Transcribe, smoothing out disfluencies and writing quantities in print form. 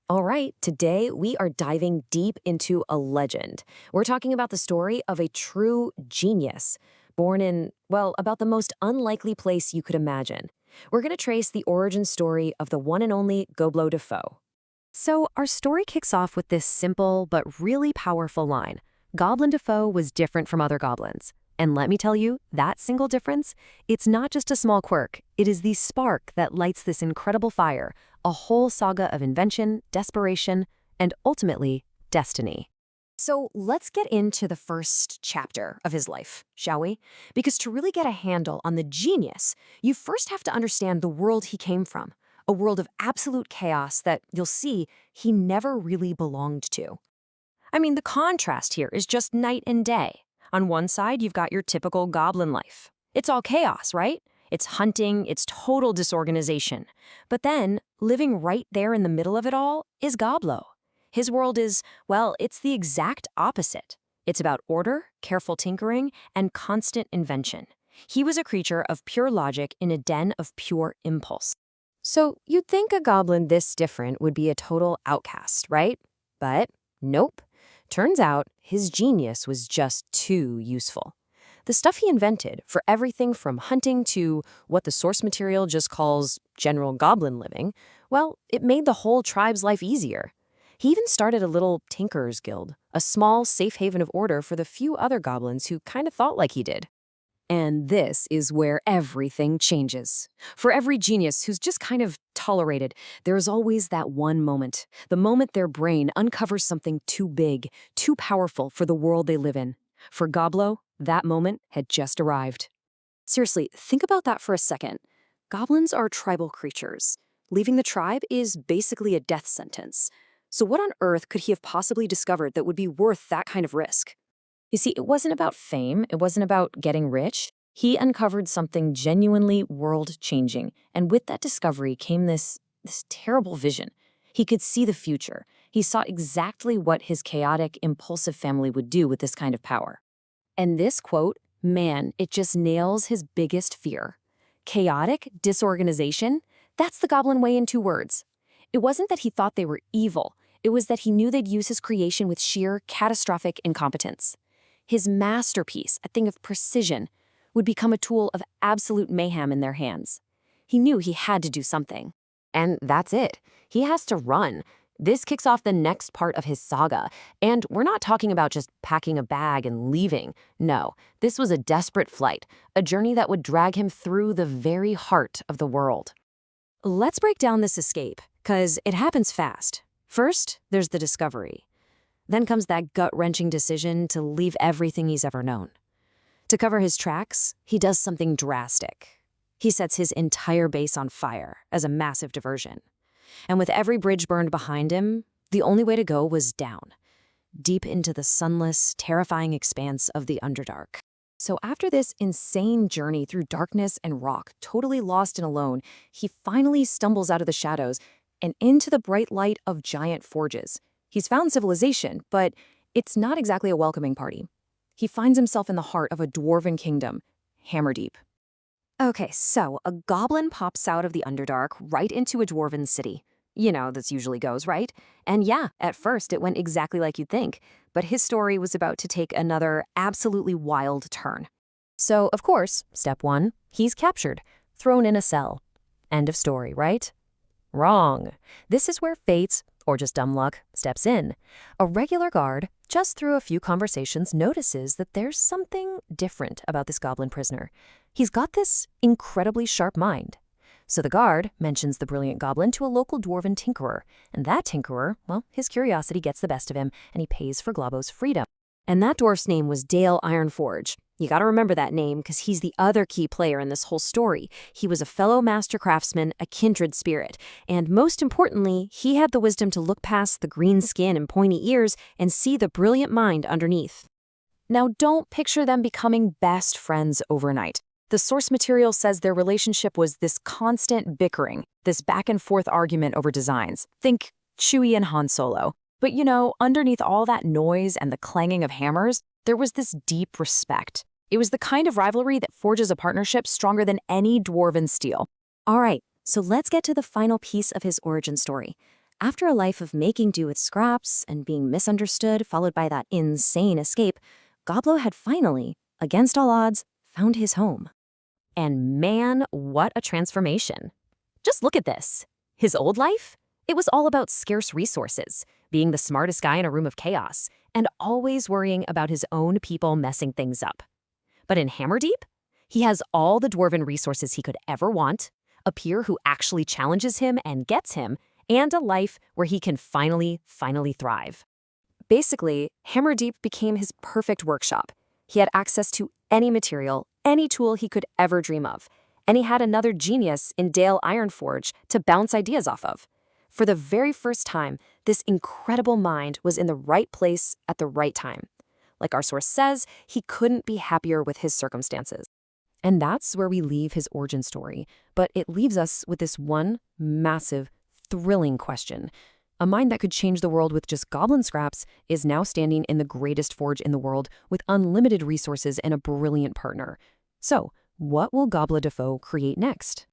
All right, today we are diving deep into a legend. We're talking about the story of a true genius, born in, well, about the most unlikely place you could imagine. We're going to trace the origin story of the one and only Goblo Dafoe. So, our story kicks off with this simple but really powerful line. Goblin Dafoe was different from other goblins. And let me tell you, that single difference, it's not just a small quirk. It is the spark that lights this incredible fire, a whole saga of invention, desperation, and ultimately, destiny. So let's get into the first chapter of his life, shall we? Because to really get a handle on the genius, you first have to understand the world he came from, a world of absolute chaos that, you'll see, he never really belonged to. I mean, the contrast here is just night and day. On one side, you've got your typical goblin life. It's all chaos, right? It's hunting, it's total disorganization. But then, living right there in the middle of it all is Goblo. His world is, well, it's the exact opposite. It's about order, careful tinkering, and constant invention. He was a creature of pure logic in a den of pure impulse. So you'd think a goblin this different would be a total outcast, right? But nope. Turns out his genius was just too useful. The stuff he invented, for everything from hunting to what the source material just calls general goblin living, well, it made the whole tribe's life easier. He even started a little tinkerer's guild, a small safe haven of order for the few other goblins who kind of thought like he did. And this is where everything changes. For every genius who's just kind of tolerated, there's always that one moment, the moment their brain uncovers something too big, too powerful for the world they live in. For Goblo, that moment had just arrived. Seriously, think about that for a second. Goblins are tribal creatures. Leaving the tribe is basically a death sentence. So what on earth could he have possibly discovered that would be worth that kind of risk? You see, it wasn't about fame, it wasn't about getting rich. He uncovered something genuinely world-changing, and with that discovery came this terrible vision. He could see the future. He saw exactly what his chaotic, impulsive family would do with this kind of power. And this quote, man, it just nails his biggest fear. Chaotic disorganization? That's the goblin way in 2 words. It wasn't that he thought they were evil. It was that he knew they'd use his creation with sheer, catastrophic incompetence. His masterpiece, a thing of precision, would become a tool of absolute mayhem in their hands. He knew he had to do something. And that's it. He has to run. This kicks off the next part of his saga. And we're not talking about just packing a bag and leaving. No, this was a desperate flight, a journey that would drag him through the very heart of the world. Let's break down this escape, because it happens fast. First, there's the discovery. Then comes that gut-wrenching decision to leave everything he's ever known. To cover his tracks, he does something drastic. He sets his entire base on fire as a massive diversion. And with every bridge burned behind him, the only way to go was down, deep into the sunless, terrifying expanse of the Underdark. So after this insane journey through darkness and rock, totally lost and alone, he finally stumbles out of the shadows and into the bright light of giant forges. He's found civilization, but it's not exactly a welcoming party. He finds himself in the heart of a dwarven kingdom, Hammerdeep. Okay, so a goblin pops out of the Underdark right into a dwarven city. You know, this usually goes, right? And yeah, at first it went exactly like you'd think, but his story was about to take another absolutely wild turn. So, of course, step 1, he's captured, thrown in a cell. End of story, right? Wrong. This is where fate, or just dumb luck, steps in. A regular guard, just through a few conversations, notices that there's something different about this goblin prisoner. He's got this incredibly sharp mind. So the guard mentions the brilliant goblin to a local dwarven tinkerer, and that tinkerer, well, his curiosity gets the best of him, and he pays for Globbo's freedom. And that dwarf's name was Dale Ironforge. You gotta remember that name, because he's the other key player in this whole story. He was a fellow master craftsman, a kindred spirit, and most importantly, he had the wisdom to look past the green skin and pointy ears and see the brilliant mind underneath. Now, don't picture them becoming best friends overnight. The source material says their relationship was this constant bickering, this back-and-forth argument over designs. Think Chewie and Han Solo. But you know, underneath all that noise and the clanging of hammers, there was this deep respect. It was the kind of rivalry that forges a partnership stronger than any dwarven steel. All right, so let's get to the final piece of his origin story. After a life of making do with scraps and being misunderstood, followed by that insane escape, Goblo had finally, against all odds, found his home. And man, what a transformation. Just look at this. His old life? It was all about scarce resources, being the smartest guy in a room of chaos, and always worrying about his own people messing things up. But in Hammerdeep, he has all the dwarven resources he could ever want, a peer who actually challenges him and gets him, and a life where he can finally thrive. Basically, Hammerdeep became his perfect workshop. He had access to any material, any tool he could ever dream of, and he had another genius in Dale Ironforge to bounce ideas off of. For the very first time, this incredible mind was in the right place at the right time. Like our source says, he couldn't be happier with his circumstances. And that's where we leave his origin story, but it leaves us with this one massive, thrilling question. A mind that could change the world with just goblin scraps is now standing in the greatest forge in the world with unlimited resources and a brilliant partner. So, what will Goblo Dafoe create next?